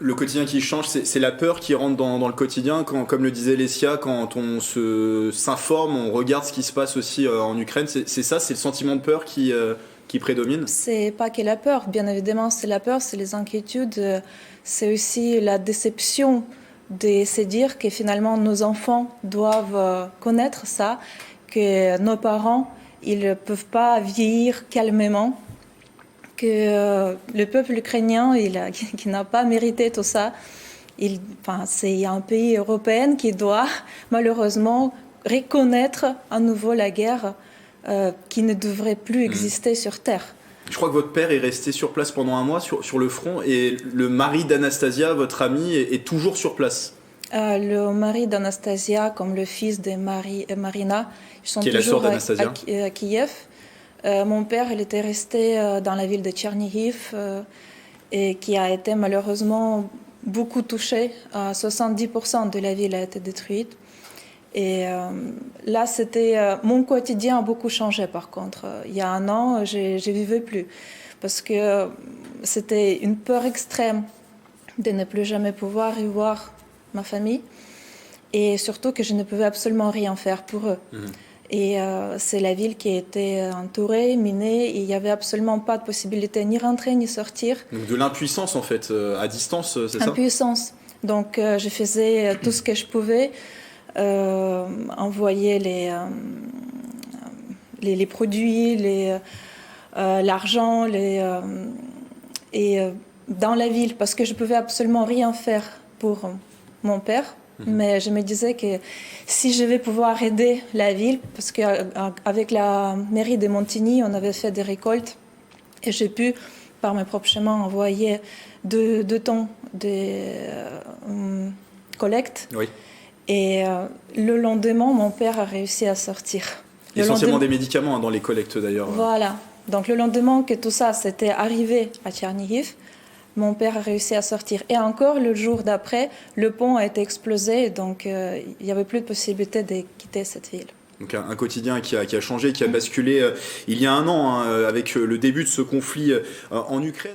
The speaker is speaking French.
Le quotidien qui change, c'est la peur qui rentre dans le quotidien, comme le disait Lesia, quand on s'informe, on regarde ce qui se passe aussi en Ukraine. C'est ça, c'est le sentiment de peur qui prédomine? C'est pas que la peur, bien évidemment, c'est la peur, c'est les inquiétudes, c'est aussi la déception de se dire que finalement nos enfants doivent connaître ça, que nos parents, ils ne peuvent pas vieillir calmement, que le peuple ukrainien, qui n'a pas mérité tout ça, c'est un pays européen qui doit malheureusement reconnaître à nouveau la guerre qui ne devrait plus exister sur Terre. Je crois que votre père est resté sur place pendant un mois sur le front et le mari d'Anastasia, votre amie, est toujours sur place. Le mari d'Anastasia, comme le fils de Marina, ils sont toujours à Kiev. Mon père, il était resté dans la ville de Tchernihiv et qui a été malheureusement beaucoup touché. 70% de la ville a été détruite. Et là, mon quotidien a beaucoup changé par contre. Il y a un an, je ne vivais plus parce que c'était une peur extrême de ne plus jamais pouvoir y voir ma famille et surtout que je ne pouvais absolument rien faire pour eux. Et c'est la ville qui était entourée, minée, et il n'y avait absolument pas de possibilité ni rentrer ni sortir. Donc de l'impuissance en fait, à distance, c'est ça? Impuissance. Donc je faisais tout ce que je pouvais. Envoyer les produits, l'argent, et dans la ville, parce que je pouvais absolument rien faire pour mon père. Mais je me disais que si je vais pouvoir aider la ville, parce qu'avec la mairie de Montigny, on avait fait des récoltes, et j'ai pu, par mes propres chemins, envoyer 2 tonnes de collecte. Oui. Et le lendemain, mon père a réussi à sortir. Essentiellement des médicaments dans les collectes d'ailleurs. Voilà. Donc le lendemain que tout ça s'était arrivé à Tchernihiv, mon père a réussi à sortir. Et encore, le jour d'après, le pont a été explosé, donc il n'y avait plus de possibilité de quitter cette ville. Donc un quotidien qui a changé, qui a basculé il y a un an, avec le début de ce conflit en Ukraine.